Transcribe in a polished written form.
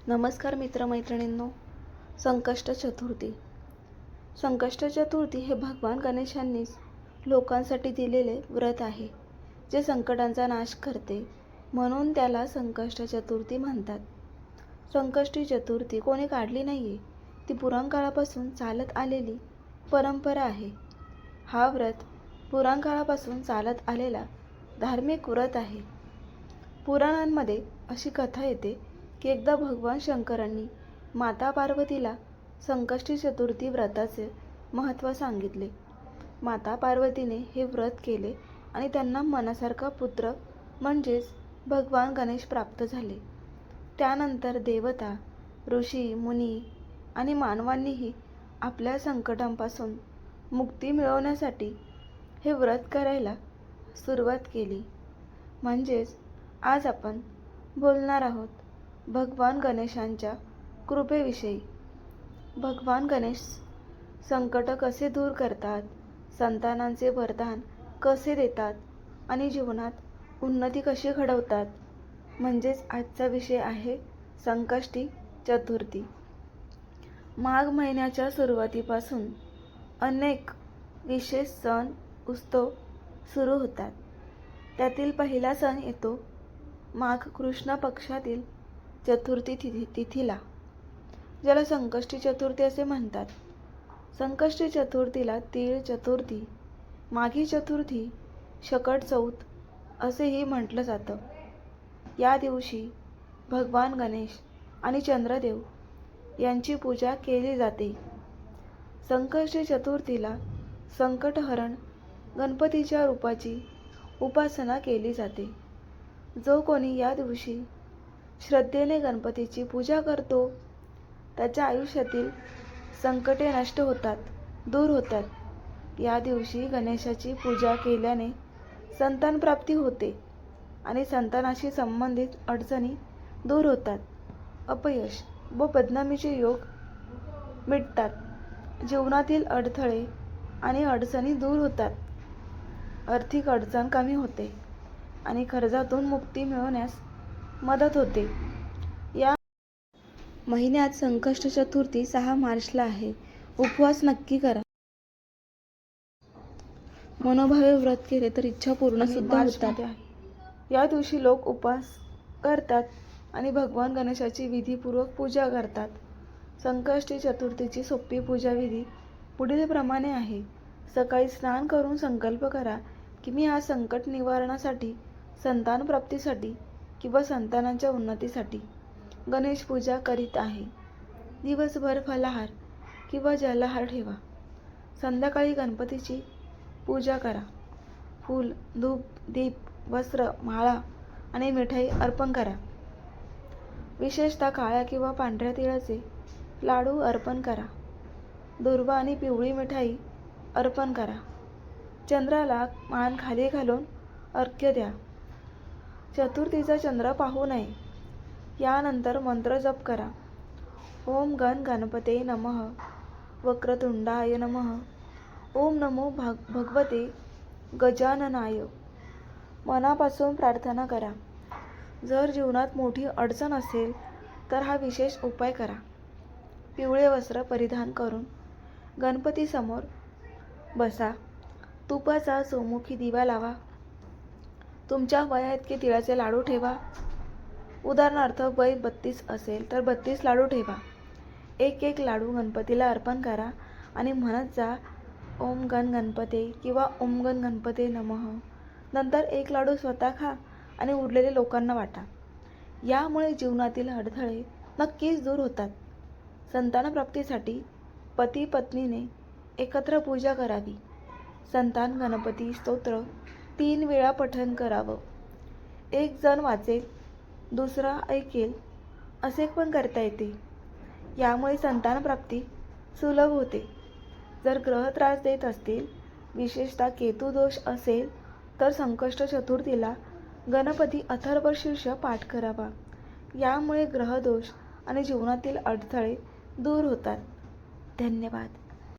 नमस्कार मित्रमैत्रिणींनो. संकष्ट चतुर्थी. संकष्ट चतुर्थी हे भगवान गणेशांनीच लोकांसाठी दिलेले व्रत आहे, जे संकटांचा नाश करते, म्हणून त्याला संकष्ट चतुर्थी म्हणतात. संकष्टी चतुर्थी कोणी काढली नाहीये, ती पुराणकाळापासून चालत आलेली परंपरा आहे. हा व्रत पुराणकाळापासून चालत आलेला धार्मिक व्रत आहे. पुराणांमध्ये अशी कथा येते की एकदा भगवान शंकरांनी माता पार्वतीला संकष्टी चतुर्थी व्रताचे महत्त्व सांगितले. माता पार्वतीने हे व्रत केले आणि त्यांना मनासारखा पुत्र म्हणजेच भगवान गणेश प्राप्त झाले. त्यानंतर देवता, ऋषी, मुनी आणि मानवांनीही आपल्या संकटांपासून मुक्ती मिळवण्यासाठी हे व्रत करायला सुरुवात केली. म्हणजेच आज आपण बोलणार आहोत भगवान गणेशांच्या कृपेविषयी. भगवान गणेश संकट कसे दूर करतात, संतानांचे वरदान कसे देतात आणि जीवनात उन्नती कशी घडवतात. म्हणजेच आजचा विषय आहे संकष्टी चतुर्थी. माघ महिन्याच्या सुरुवातीपासून अनेक विशेष सण उत्सव सुरू होतात. त्यातील पहिला सण येतो माघ कृष्ण पक्षातील चतुर्थी तिथीला, ज्याला संकष्टी चतुर्थी असे म्हणतात. संकष्टी चतुर्थीला तीळ चतुर्थी, माघी चतुर्थी, शकट चौथ असेही म्हटलं जातं. या दिवशी भगवान गणेश आणि चंद्रदेव यांची पूजा केली जाते. संकष्टी चतुर्थीला संकटहरण गणपतीच्या रूपाची उपासना केली जाते. जो कोणी या दिवशी श्रद्धेने गणपतीची पूजा करतो, त्याच्या आयुष्यातील संकटे नष्ट होतात, दूर होतात. या दिवशी गणेशाची पूजा केल्याने संतान प्राप्ती होते आणि संतानाशी संबंधित अडचणी दूर होतात. अपयश व बदनामीचे योग मिटतात. जीवनातील अडथळे आणि अडचणी दूर होतात. आर्थिक अडचण कमी होते आणि कर्जातून मुक्ती मिळवण्यास मदत होते. या महिन्यात संकष्ट चतुर्थी 6 मार्चला आहे. उपवास नक्की करा. मनोभावे व्रत केले तर इच्छा पूर्ण सुद्धा होतात. या दिवशी लोक उपवास करतात आणि भगवान गणेशाची विधीपूर्वक पूजा करतात. संकष्टी चतुर्थीची सोपी पूजाविधी पुढील प्रमाणे आहे. सकाळी स्नान करून संकल्प करा की मी आज संकट निवारणासाठी, संतान प्राप्तीसाठी किंवा संतानांच्या उन्नतीसाठी गणेश पूजा करीत आहे. दिवसभर फलाहार किंवा जलाहार ठेवा. संध्याकाळी गणपतीची पूजा करा. फूल, धूप, दीप, वस्त्र, माळा आणि मिठाई अर्पण करा. विशेषतः काळ्या किंवा पांढऱ्या तिळाचे लाडू अर्पण करा. दुर्वा आणि पिवळी मिठाई अर्पण करा. चंद्राला मान खाली घालून अर्घ्य द्या. चतुर्थीचा चंद्र पाहू नये. यानंतर मंत्र जप करा. ओम गण गणपते नमः, वक्रतुंडाय नमः, ओम नमो भगवते गजाननाय. मनापासून प्रार्थना करा. जर जीवनात मोठी अडचण असेल तर हा विशेष उपाय करा. पिवळे वस्त्र परिधान करून गणपतीसमोर बसा. तुपाचा चौमुखी दिवा लावा. तुमच्या वयाइतके तिळाचे लाडू ठेवा. उदाहरणार्थ वय 32 असेल तर 32 लाडू ठेवा. एक लाडू गणपतीला अर्पण करा आणि म्हणत जा ओम गण गणपते किंवा ओम गण गणपते नमः. नंतर एक लाडू स्वतः खा आणि उरलेले लोकांना वाटा. यामुळे जीवनातील अडथळे नक्कीच दूर होतात. संतान प्राप्तीसाठी पती पत्नीने एकत्र पूजा करावी. संतान गणपती स्तोत्र 3 वेळा पठण करावं. एक जण वाचेल, दुसरा ऐकेल असे पण करता येते. यामुळे संतान प्राप्ती सुलभ होते. जर ग्रह त्रास देत असतील, विशेषतः केतू दोष असेल, तर संकष्ट चतुर्थीला गणपती अथर्वशीर्ष पाठ करावा. यामुळे ग्रहदोष आणि जीवनातील अडथळे दूर होतात. धन्यवाद.